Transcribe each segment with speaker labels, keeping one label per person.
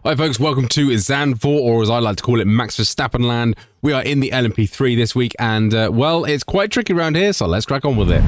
Speaker 1: Hi folks, welcome to Zandvoort, or as I like to call it, Max Verstappen land. We are in the LMP3 this week, and well, it's quite tricky around here, so let's crack on with it.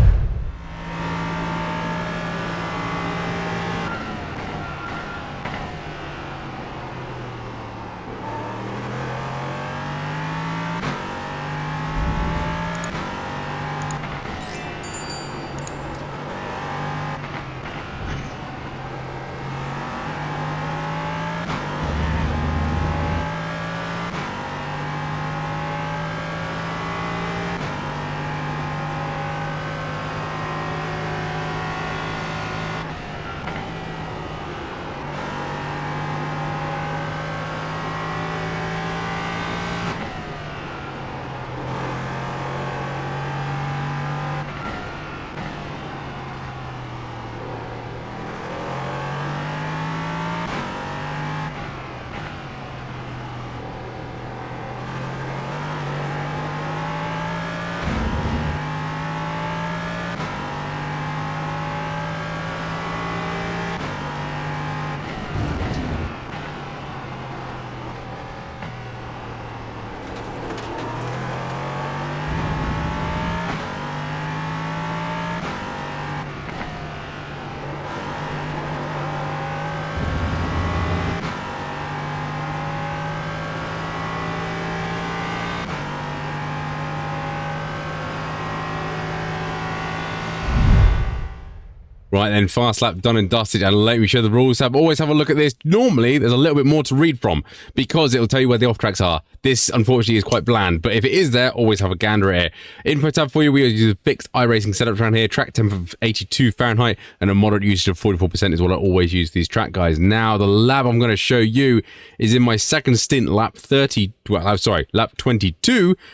Speaker 1: Right then, fast lap done and dusted, and let me show the rules tab. Always have a look at this. Normally, there's a little bit more to read from, because it'll tell you where the off-tracks are. This, unfortunately, is quite bland, but if it is there, always have a gander at it. Info tab for you, we use a fixed iRacing setup around here, track temp of 82 Fahrenheit, and a moderate usage of 44% is what I always use these track guys. Now, the lab I'm going to show you is in my second stint, lap 22,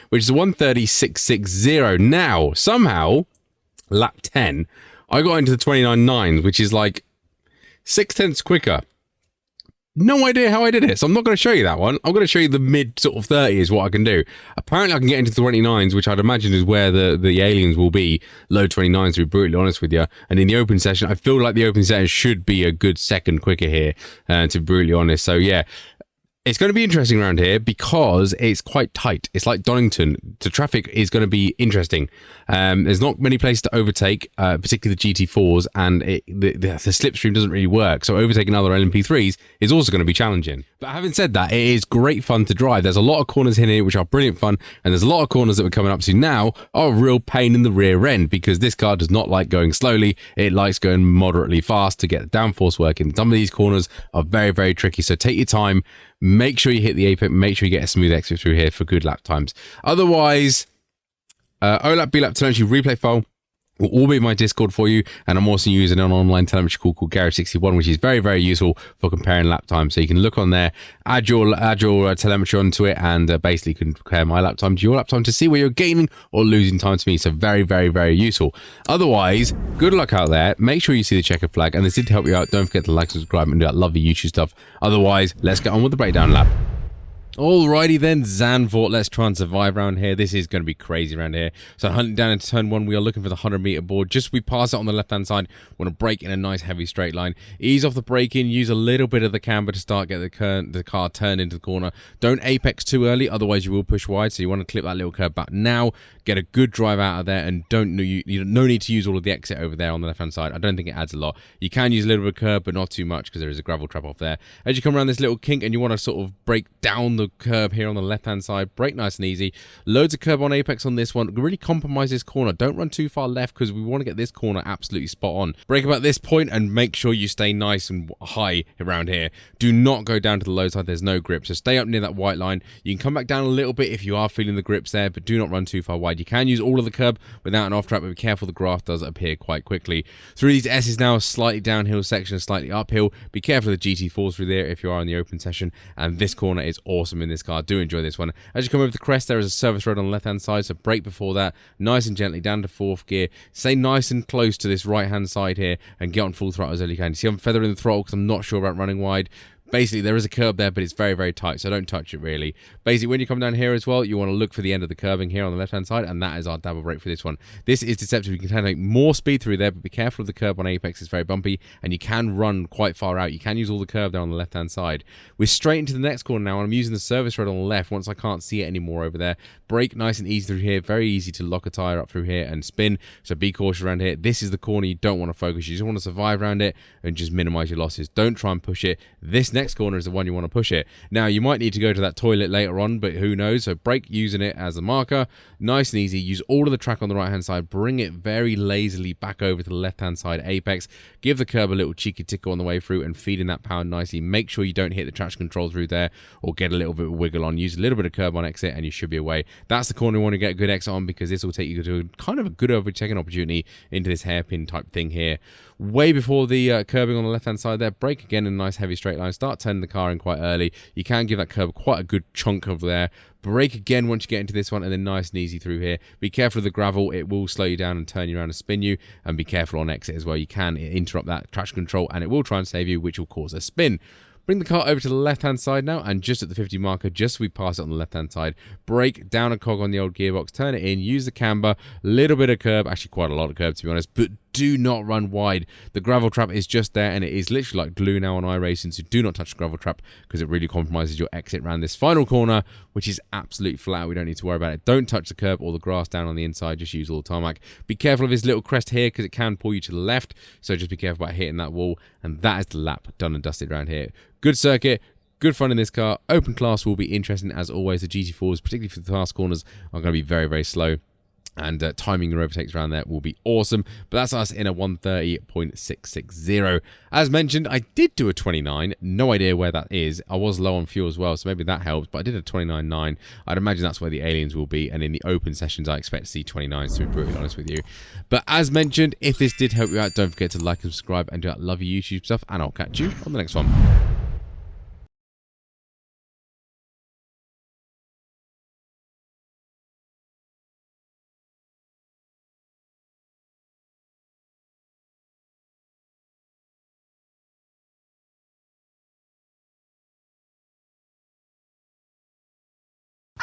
Speaker 1: which is 1:30.660. Now, somehow, lap 10, I got into the 29.9s, which is like 0.6 quicker. No idea how I did it, so I'm not going to show you that one. I'm going to show you the mid sort of 30 is what I can do. Apparently I can get into the 29s, which I'd imagine is where the aliens will be. Low 29s, to be brutally honest with you. And in the open session, I feel like the open session should be a good second quicker here, to be brutally honest. So yeah. It's going to be interesting around here because it's quite tight. It's like Donington. The traffic is going to be interesting. There's not many places to overtake, particularly the GT4s, and the slipstream doesn't really work. So overtaking other LMP3s is also going to be challenging. But having said that, it is great fun to drive. There's a lot of corners in here which are brilliant fun, and there's a lot of corners that we're coming up to now are a real pain in the rear end because this car does not like going slowly. It likes going moderately fast to get the downforce working. Some of these corners are very, very tricky, so take your time. Make sure you hit the apex, make sure you get a smooth exit through here for good lap times. Otherwise, OLAP, BLAP telemetry replay file will all be in my Discord for you, and I'm also using an online telemetry tool called Garage61, which is very, very useful for comparing lap time. So you can look on there, add your telemetry onto it, and basically can compare my lap time to your lap time to see where you're gaining or losing time to me. So very, very, very useful. Otherwise, good luck out there. Make sure you see the checkered flag, and this did help you out. Don't forget to like, subscribe, and do that lovely YouTube stuff. Otherwise, let's get on with the breakdown lap. Alrighty then, Zandvoort, let's try and survive around here. This is going to be crazy around here. So hunting down into turn 1, we are looking for the 100-meter board. Just we pass it on the left-hand side, want to brake in a nice heavy straight line. Ease off the braking, use a little bit of the camber to start, get the car turned into the corner. Don't apex too early, otherwise you will push wide, so you want to clip that little curve back now. Get a good drive out of there, and no need to use all of the exit over there on the left-hand side. I don't think it adds a lot. You can use a little bit of curb, but not too much, because there is a gravel trap off there. As you come around this little kink, and you want to sort of brake down the curb here on the left hand side, brake nice and easy, loads of curb on apex on this one, really compromise this corner, don't run too far left because we want to get this corner absolutely spot on. Brake about this point and make sure you stay nice and high around here. Do not go down to the low side, there's no grip, so stay up near that white line. You can come back down a little bit if you are feeling the grips there, but do not run too far wide. You can use all of the curb without an off track, but be careful, the grass does appear quite quickly. Through these S's now, a slightly downhill section, slightly uphill. Be careful of the GT4s through there if you are in the open session, and this corner is awesome in this car. Do enjoy this one. As you come over the crest, there is a service road on the left hand side, so brake before that, nice and gently down to 4th gear. Stay nice and close to this right hand side here and get on full throttle as early as you can. You see I'm feathering the throttle because I'm not sure about running wide. Basically, there is a curb there, but it's very, very tight, so don't touch it, really. Basically, when you come down here as well, you want to look for the end of the curbing here on the left-hand side, and that is our dabble brake for this one. This is deceptive. You can make more speed through there, but be careful of the curb on Apex. It's very bumpy, and you can run quite far out. You can use all the curb there on the left-hand side. We're straight into the next corner now, and I'm using the service road on the left once I can't see it anymore over there. Brake nice and easy through here. Very easy to lock a tyre up through here and spin, so be cautious around here. This is the corner you don't want to focus. You just want to survive around it and just minimize your losses. Don't try and push it. This next corner is the one you want to push it. Now, you might need to go to that toilet later on, but who knows? So brake using it as a marker. Nice and easy. Use all of the track on the right-hand side. Bring it very lazily back over to the left-hand side Apex. Give the curb a little cheeky tickle on the way through and feed in that power nicely. Make sure you don't hit the traction control through there or get a little bit of wiggle on. Use a little bit of curb on exit and you should be away. That's the corner you want to get a good exit on, because this will take you to kind of a good overtaking opportunity into this hairpin type thing here. Way before the curbing on the left-hand side there, brake again in a nice heavy straight line. Start turning the car in quite early. You can give that curb quite a good chunk over there. Brake again once you get into this one, and then nice and easy through here. Be careful of the gravel. It will slow you down and turn you around and spin you. And be careful on exit as well. You can interrupt that traction control, and it will try and save you, which will cause a spin. Bring the car over to the left-hand side now, and just at the 50 marker, just so we pass it on the left-hand side, brake down a cog on the old gearbox, turn it in, use the camber, little bit of curb, actually quite a lot of curb to be honest, but do not run wide. The gravel trap is just there, and it is literally like glue now on iRacing, so do not touch the gravel trap, because it really compromises your exit around this final corner, which is absolutely flat. We don't need to worry about it. Don't touch the curb or the grass down on the inside, just use all the tarmac. Be careful of this little crest here, because it can pull you to the left, so just be careful about hitting that wall, and that is the lap done and dusted around here. Good circuit, good fun in this car. Open class will be interesting as always. The GT4s, particularly for the fast corners, are going to be very, very slow. And timing your overtakes around there will be awesome. But that's us in a 130.660. As mentioned, I did do a 29. No idea where that is. I was low on fuel as well, so maybe that helps. But I did a 29.9. I'd imagine that's where the aliens will be. And in the open sessions, I expect to see 29s, to be brutally honest with you. But as mentioned, if this did help you out, don't forget to like and subscribe and do that lovely YouTube stuff. And I'll catch you on the next one.